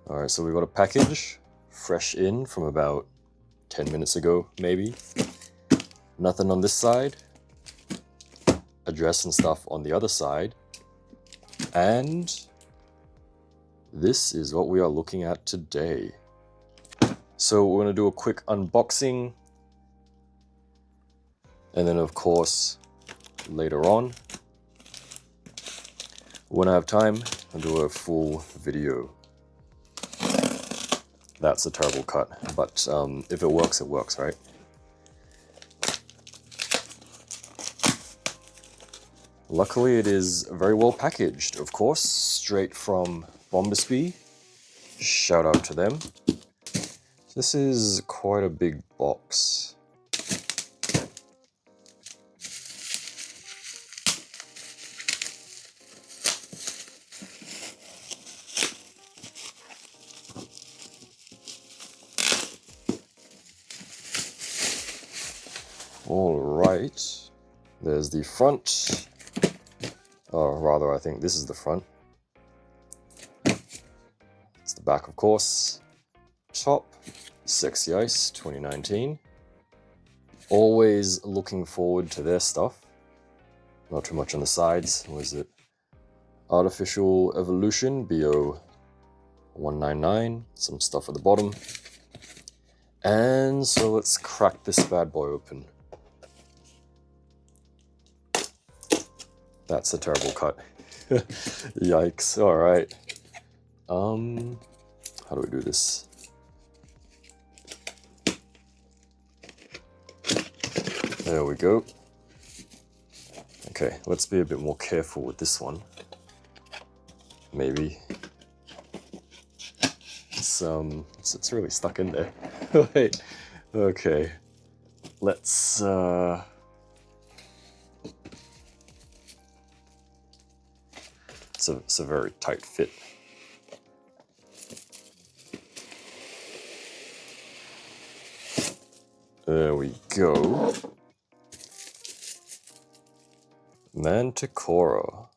Alright, so we got a package fresh in from about 10 minutes ago, maybe. Nothing on this side. Address and stuff on the other side. And this is what we are looking at today. So we're going to do a quick unboxing. And then of course, later on, when I have time, I'll do a full video. That's a terrible cut, but if it works, right? Luckily, it is very well packaged, of course, straight from Bombasby. Shout out to them. This is quite a big box. All right, there's the front. Or rather, I think this is the front. It's the back, of course. Top, Sexy Ice 2019. Always looking forward to their stuff. Not too much on the sides. What is it? Artificial Evolution, BO 199. Some stuff at the bottom. And so let's crack this bad boy open. That's a terrible cut. Yikes. Alright. How do we do this? There we go. Okay, let's be a bit more careful with this one. Maybe. It's really stuck in there. Wait. Okay. Let's It's a very tight fit. There we go. Manticora.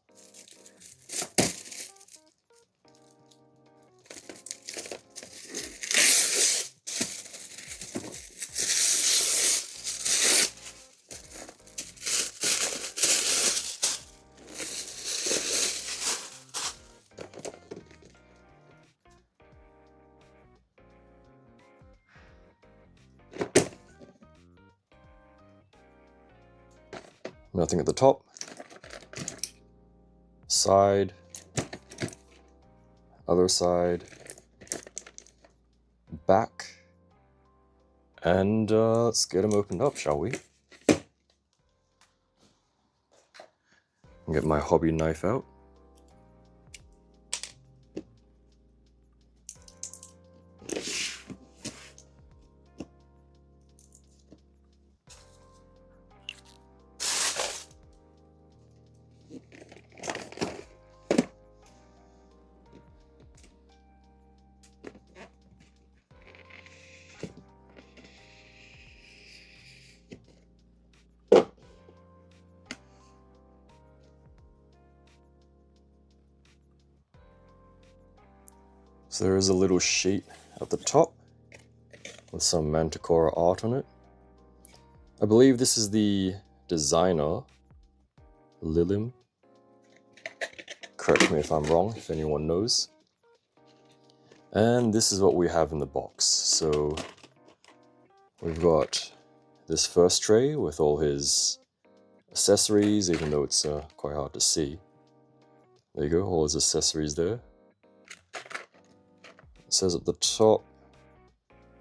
Nothing at the top, side, other side, back, and let's get them opened up, shall we? Get my hobby knife out. So there is a little sheet at the top with some Manticora art on it. I believe this is the designer, Lilim. Correct me if I'm wrong, if anyone knows. And this is what we have in the box. So we've got this first tray with all his accessories, even though it's quite hard to see. There you go, all his accessories there. It says at the top,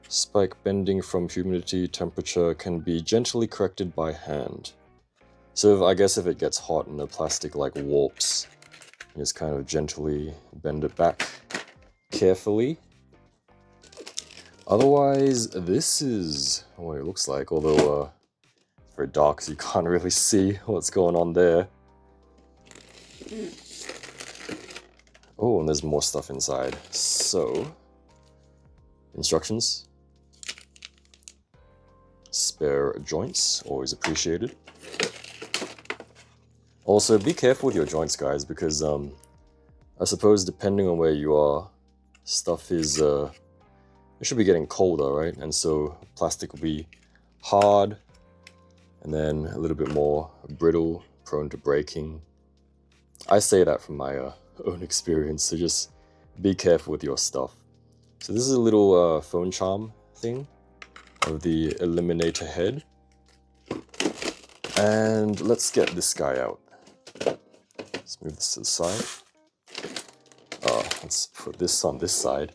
spike bending from humidity temperature can be gently corrected by hand. So I guess if it gets hot and the plastic like warps, you just kind of gently bend it back carefully. Otherwise, this is what it looks like, although it's very dark so you can't really see what's going on there. Oh, and there's more stuff inside. So, instructions. Spare joints, always appreciated. Also, be careful with your joints, guys, because I suppose depending on where you are, stuff is it should be getting colder, right? And so plastic will be hard and then a little bit more brittle, prone to breaking. I say that from my own experience, so just be careful with your stuff. So this is a little phone charm thing of the eliminator head. And let's get this guy out. Let's move this to the side. Let's put this on this side.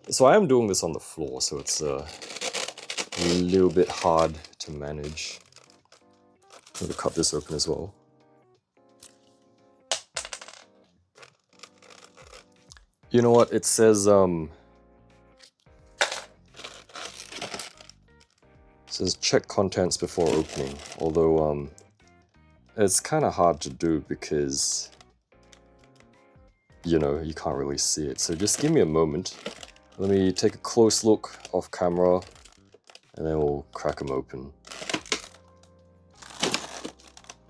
So I am doing this on the floor, so it's a little bit hard to manage. I'm going to cut this open as well. You know what? It says check contents before opening, although it's kind of hard to do because, you know, you can't really see it. So just give me a moment. Let me take a close look off camera and then we'll crack them open.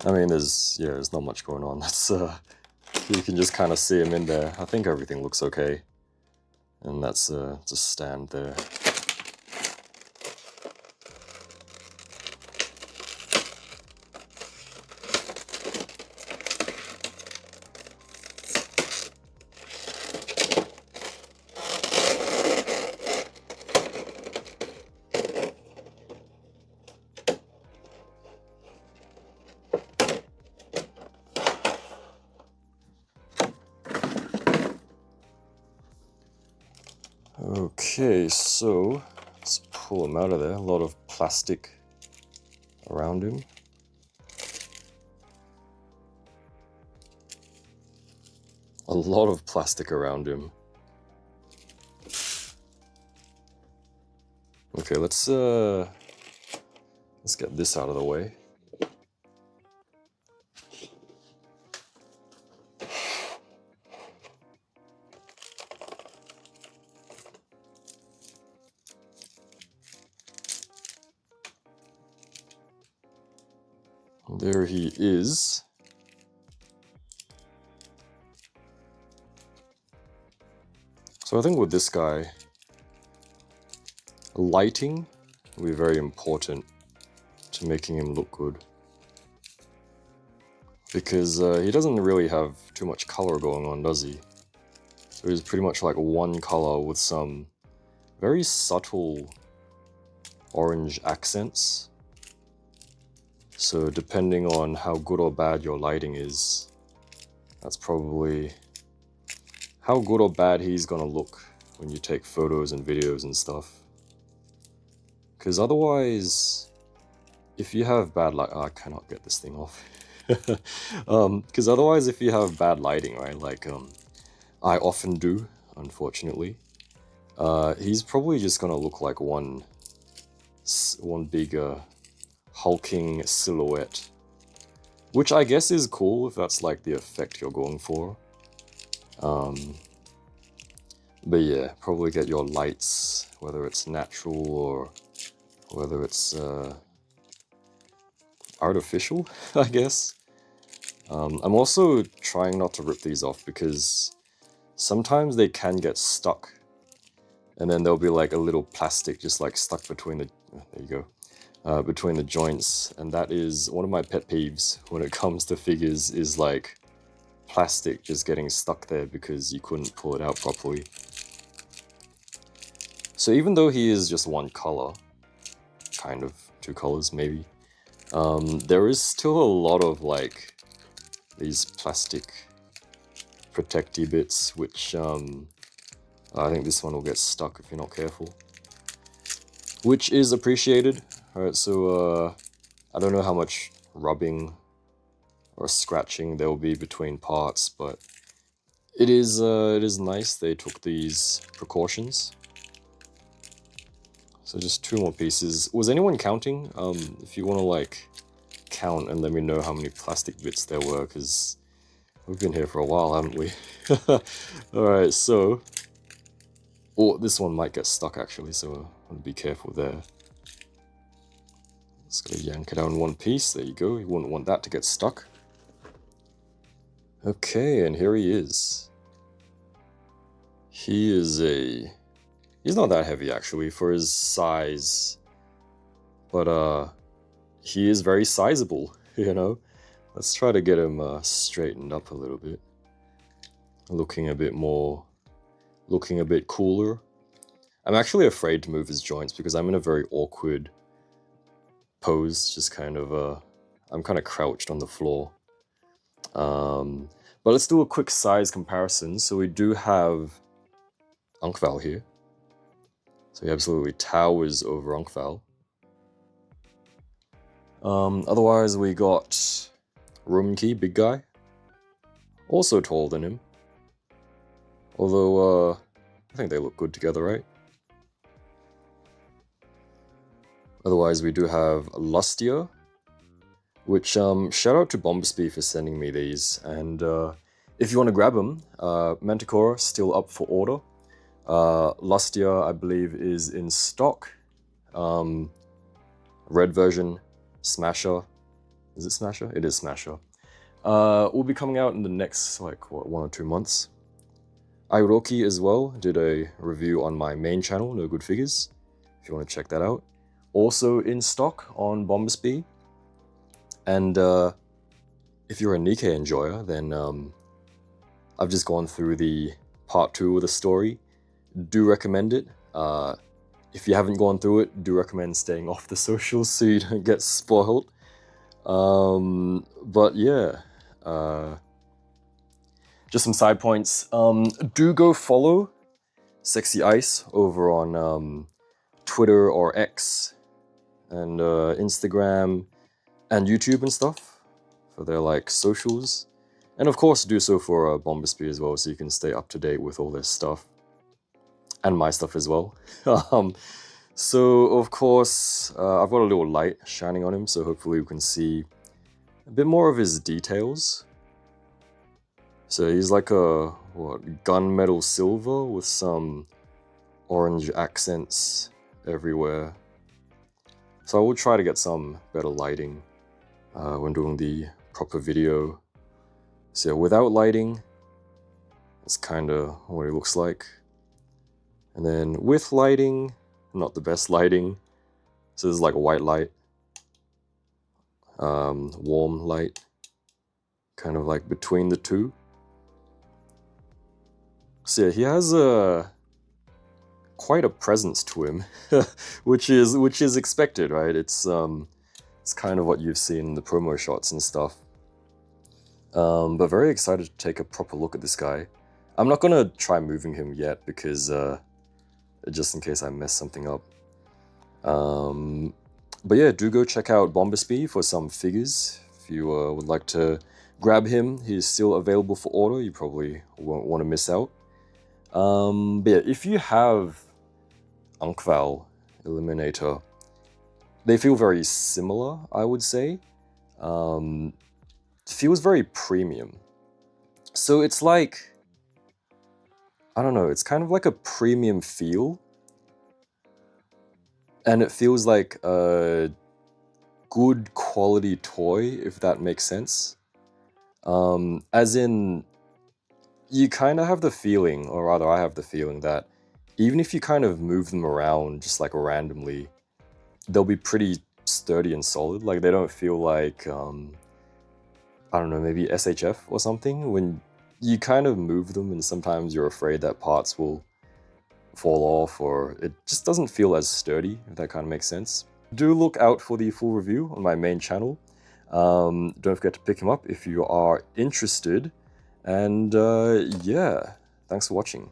I mean, there's not much going on. That's you can just kind of see them in there. I think everything looks okay. And that's just stand there. Okay, so let's pull him out of there. A lot of plastic around him. A lot of plastic around him. Okay, let's get this out of the way. There he is. So I think with this guy, lighting will be very important to making him look good. Because he doesn't really have too much color going on, does he? So he's pretty much like one color with some very subtle orange accents. So depending on how good or bad your lighting is, that's probably how good or bad he's gonna look when you take photos and videos and stuff. Because otherwise, if you have bad light, I cannot get this thing off. Because otherwise, if you have bad lighting, right, like I often do, unfortunately, he's probably just gonna look like one big hulking silhouette, which I guess is cool if that's like the effect you're going for. But yeah, probably get your lights, whether it's natural or whether it's artificial, I guess. I'm also trying not to rip these off because sometimes they can get stuck, and then there'll be like a little plastic just like stuck between the, there you go, between the joints, and that is one of my pet peeves when it comes to figures, is like plastic just getting stuck there because you couldn't pull it out properly. So even though he is just one color, kind of two colors maybe, there is still a lot of like these plastic protecty bits, which I think this one will get stuck if you're not careful, which is appreciated. Alright, so I don't know how much rubbing or scratching there will be between parts, but it is nice they took these precautions. So just two more pieces. Was anyone counting? If you want to like count and let me know how many plastic bits there were, because we've been here for a while, haven't we? Alright, so oh, this one might get stuck actually, so I'm gonna be careful there. Just gonna yank it out in one piece. There you go. You wouldn't want that to get stuck. Okay, and here he is. He's not that heavy actually for his size, but he is very sizable, you know. Let's try to get him straightened up a little bit, looking a bit cooler. I'm actually afraid to move his joints because I'm in a very awkward pose, just kind of I'm kind of crouched on the floor. But let's do a quick size comparison. So we do have Unkval here. So he absolutely towers over Unkval. Otherwise we got Romankey, big guy. Also taller than him. Although, I think they look good together, right? Otherwise we do have Lustia, which, shout out to Bombasby for sending me these. And if you want to grab them, Manticora still up for order. Lustia, I believe, is in stock. Red version, Smasher. Is it Smasher? It is Smasher. Will be coming out in the next, like, what, 1 or 2 months. Iroki as well, did a review on my main channel, No Good Figures, if you want to check that out. Also in stock on Bombasby. And if you're a Nikke enjoyer, then I've just gone through the part 2 of the story. Do recommend it. If you haven't gone through it, do recommend staying off the socials so you don't get spoiled. But yeah, just some side points. Do go follow Sexy Ice over on Twitter or X and Instagram and YouTube and stuff for their like socials. And of course do so for Bombasby as well, so you can stay up to date with all this stuff. And my stuff as well. So of course, I've got a little light shining on him, so hopefully you can see a bit more of his details. So he's like a, what, gunmetal silver with some orange accents everywhere. So I will try to get some better lighting when doing the proper video. So yeah, without lighting, that's kind of what it looks like. And then with lighting, not the best lighting. So there's like a white light, warm light, kind of like between the two. So yeah, he has quite a presence to him, which is expected, right? It's kind of what you've seen in the promo shots and stuff. But very excited to take a proper look at this guy. I'm not gonna try moving him yet because just in case I mess something up. But yeah, do go check out Bombasby for some figures. If you would like to grab him, he's still available for order. You probably won't want to miss out. But yeah, if you have Unkval Eliminator, they feel very similar, I would say. Feels very premium. So it's like, I don't know, it's kind of like a premium feel. And it feels like a good quality toy, if that makes sense. As in, you kind of have the feeling, or rather I have the feeling that even if you kind of move them around just like randomly, they'll be pretty sturdy and solid. Like they don't feel like, I don't know, maybe SHF or something. When you kind of move them and sometimes you're afraid that parts will fall off, or it just doesn't feel as sturdy, if that kind of makes sense. Do look out for the full review on my main channel. Don't forget to pick him up if you are interested. And yeah, thanks for watching.